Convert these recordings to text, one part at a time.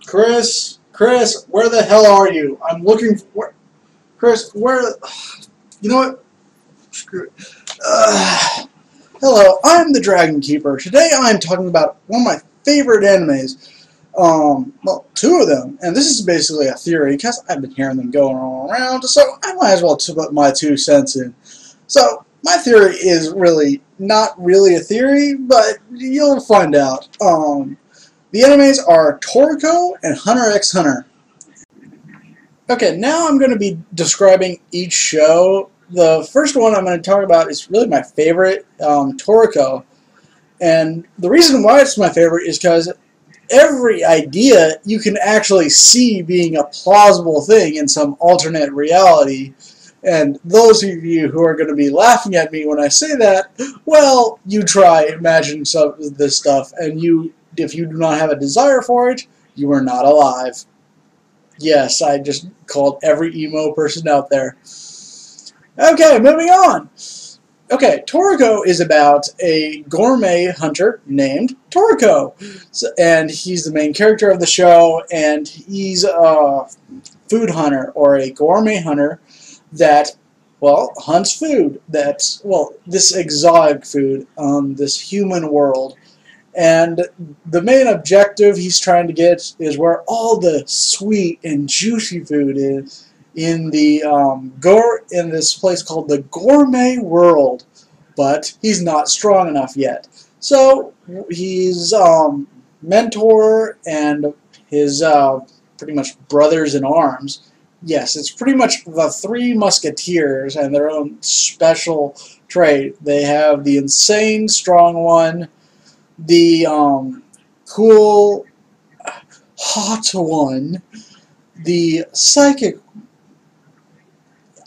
Chris, where the hell are you? I'm looking for Chris. Where? You know what? Screw it. Hello, I'm the Dragon Keeper. Today I'm talking about one of my favorite animes. Well, two of them, and this is basically a theory because I've been hearing them going all around, so I might as well put my 2 cents in. So my theory is really not really a theory, but you'll find out. The animes are Toriko and Hunter x Hunter. Okay, now I'm going to be describing each show. The first one I'm going to talk about is really my favorite, Toriko. And the reason why it's my favorite is because every idea you can actually see being a plausible thing in some alternate reality. And those of you who are going to be laughing at me when I say that, well, you try imagining some of this stuff, and if you do not have a desire for it, you are not alive. Yes, I just called every emo person out there. Okay, moving on. Okay, Toriko is about a gourmet hunter named Toriko. And he's the main character of the show, and he's a food hunter, or a gourmet hunter, that, well, hunts food. That's, well, this exotic food on this human world. And the main objective he's trying to get is where all the sweet and juicy food is in the in this place called the Gourmet World. But he's not strong enough yet. So his mentor and his pretty much brothers in arms. Yes, it's pretty much the three musketeers and their own special trait. They have the insane strong one, the cool hot one, the psychic.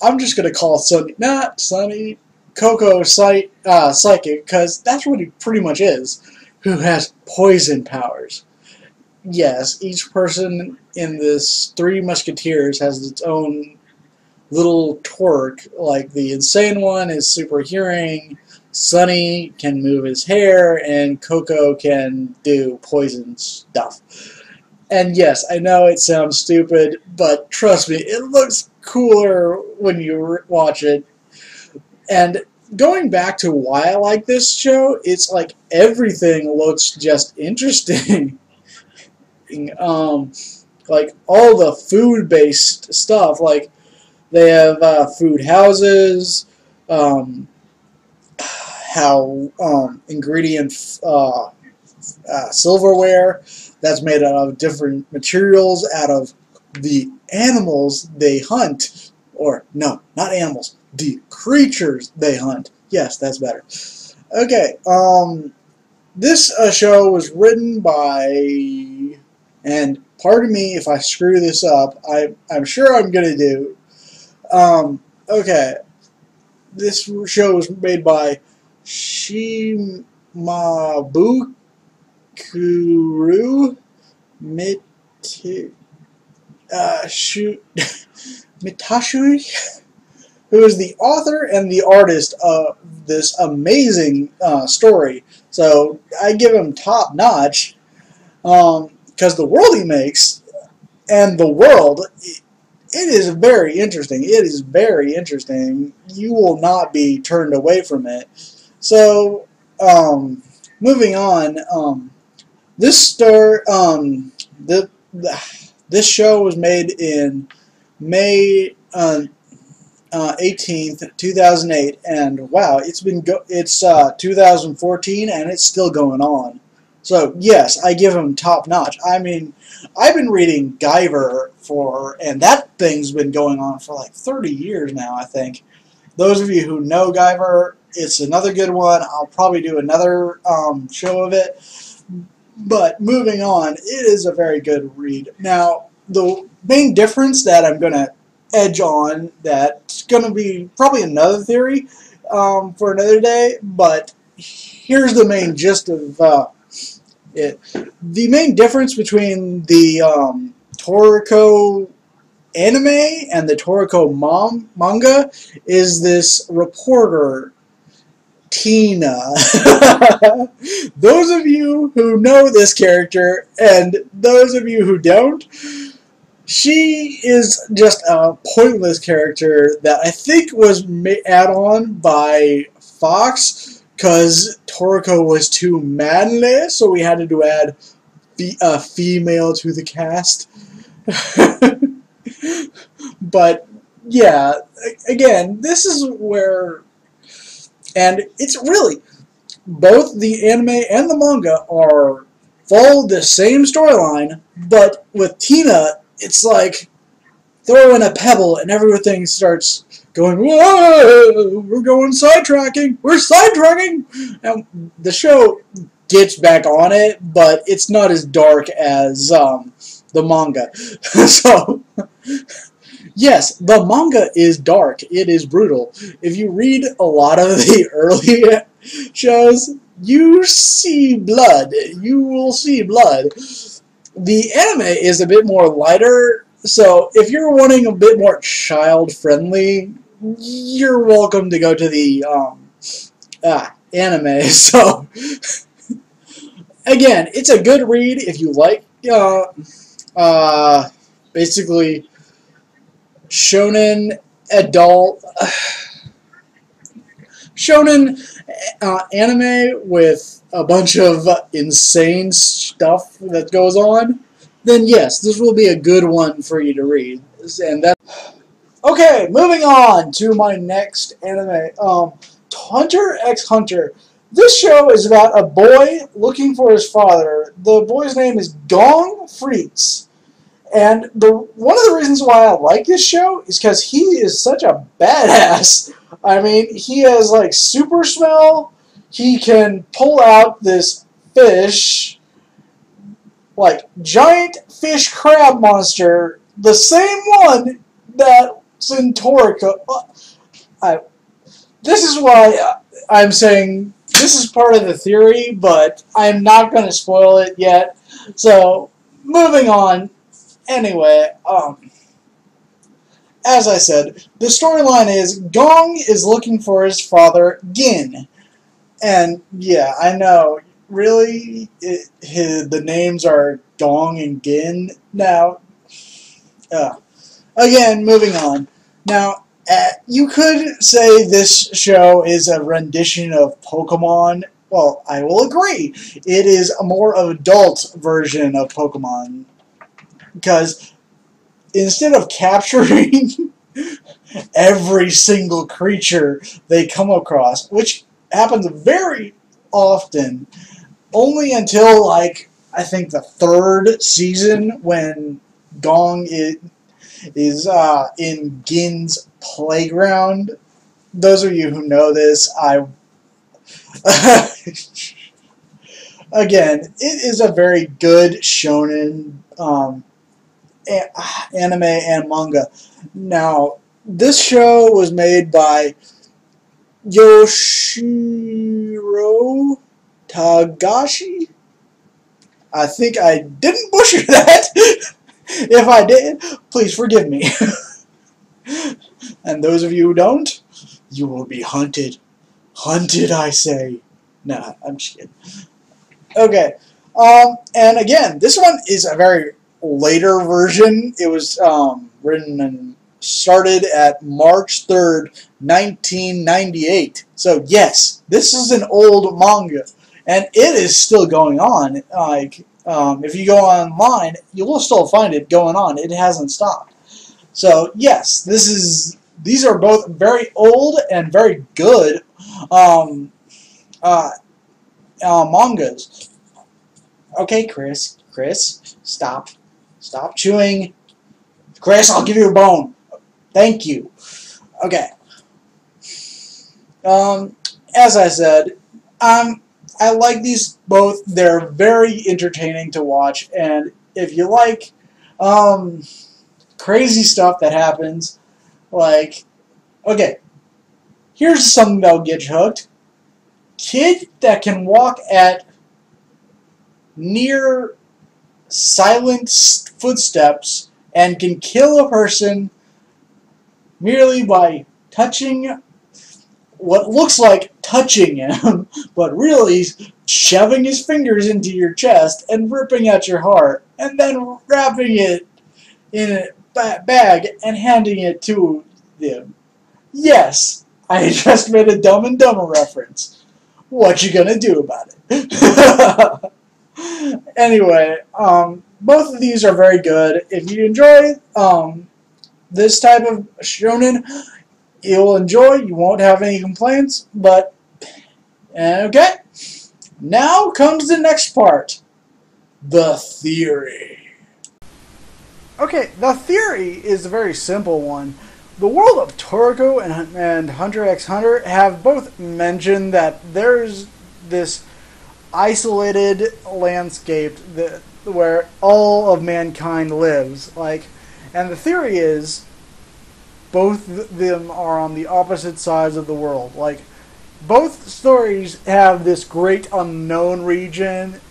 I'm just gonna call Sunny, not Sunny, Coco psychic, because that's what he pretty much is, who has poison powers. Yes, each person in this Three Musketeers has its own little twerk. Like the insane one is super hearing, Sunny can move his hair, and Coco can do poison stuff. And yes, I know it sounds stupid, but trust me, it looks cooler when you watch it. And going back to why I like this show, it's like everything looks just interesting. Like all the food-based stuff, like they have food houses, ingredient silverware that's made out of different materials, out of the animals they hunt, or no, not animals, the creatures they hunt. Yes, that's better. Okay, this show was written by, and pardon me if I screw this up, I'm sure I'm gonna do. Okay, this show was made by Shimabukuro Mitashui, who is the author and the artist of this amazing story. So I give him top notch, because the world he makes and the world, it is very interesting. It is very interesting. You will not be turned away from it. So, moving on, this show was made in May 18th, 2008, and wow, it's 2014 and it's still going on. So yes, I give him top notch. I mean, I've been reading Guyver and that thing's been going on for like 30 years now, I think. Those of you who know Guyver, it's another good one. I'll probably do another show of it. But moving on, it is a very good read. Now, the main difference that I'm going to edge on, that's going to be probably another theory for another day, but here's the main gist of it. The main difference between the Toriko anime and the Toriko manga is this reporter Tina. Those of you who know this character, and those of you who don't, she is just a pointless character that I think was added on by Fox because Toriko was too manly, so we had to add a female to the cast. But yeah, again, this is where, and it's really, both the anime and the manga follow the same storyline, but with Tina, it's like throwing a pebble and everything starts going, whoa, we're going sidetracking, we're sidetracking, and the show gets back on it, but it's not as dark as the manga. So, yes, the manga is dark, it is brutal. If you read a lot of the early shows, you see blood, you will see blood. The anime is a bit more lighter, so if you're wanting a bit more child-friendly, you're welcome to go to the anime. So, again, it's a good read if you like basically shonen adult shonen anime with a bunch of insane stuff that goes on, then yes, this will be a good one for you to read. And that. Okay, moving on to my next anime, Hunter x Hunter. This show is about a boy looking for his father. The boy's name is Gong Freaks. And one of the reasons why I like this show is because he is such a badass. I mean, he has like super smell. He can pull out this fish, like giant fish crab monster, the same one that's in Toriko. This is why I'm saying this is part of the theory, but I'm not going to spoil it yet. So, moving on. Anyway, as I said, the storyline is Gong is looking for his father, Gin. And, yeah, I know, really, the names are Gong and Gin. Now, again, moving on. Now, you could say this show is a rendition of Pokemon. Well, I will agree. It is a more adult version of Pokemon. Because instead of capturing every single creature they come across, which happens very often, only until, like, I think the third season when Gong is in Gin's playground. Those of you who know this, again, it is a very good shonen anime and manga. Now, this show was made by Yoshiro Tagashi. I think I didn't butcher that. If I did, please forgive me. And those of you who don't, you will be hunted. Hunted, I say. Nah, I'm just kidding. Okay. And again, this one is a very later version. It was written and started at March 3rd, 1998. So yes, this is an old manga, and it is still going on. Like, if you go online, you will still find it going on. It hasn't stopped. So yes, these are both very old and very good mangas. Okay, Chris, stop chewing. Chris, I'll give you a bone. Thank you. Okay. As I said, I like these both. They're very entertaining to watch, and if you like crazy stuff that happens, like, okay, here's something that'll get you hooked. Kid that can walk at near silent footsteps and can kill a person merely by touching what looks like touching him, but really he's shoving his fingers into your chest and ripping at your heart, and then wrapping it in a bag and handing it to them. Yes, I just made a Dumb and Dumber reference. What you gonna do about it? Anyway, both of these are very good. If you enjoy this type of shonen, you'll enjoy. You won't have any complaints. But okay, now comes the next part, the theory. Okay, the theory is a very simple one. The world of Toriko and Hunter x Hunter have both mentioned that there's this isolated landscape where all of mankind lives. And the theory is both of them are on the opposite sides of the world. Both stories have this great unknown region.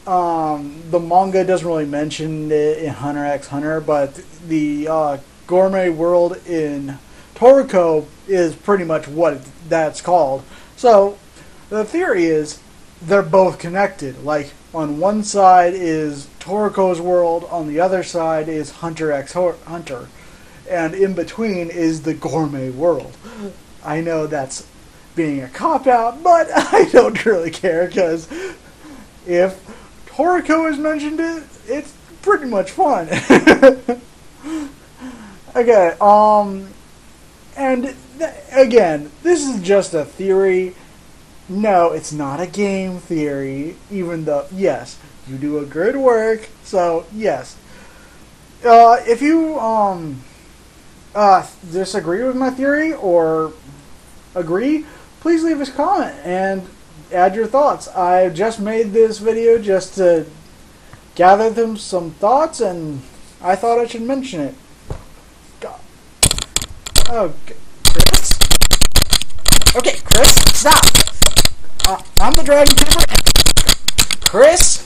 The manga doesn't really mention it in Hunter x Hunter, but the Gourmet World in Toriko is pretty much what that's called. So the theory is they're both connected. On one side is Toriko's world, on the other side is Hunter x Hunter, and in between is the Gourmet World. I know that's being a cop-out, but I don't really care, because if Toriko has mentioned it, it's pretty much fun. Okay, and again, this is just a theory. No, it's not a game theory, even though, yes, you do a good work, so yes. If you disagree with my theory or agree, please leave us a comment and add your thoughts. I just made this video just to gather them some thoughts, and I thought I should mention it. God. Okay, Chris? Okay, Chris, stop! I'm the Dragon Keeper. Chris?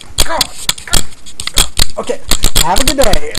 Okay, have a good day.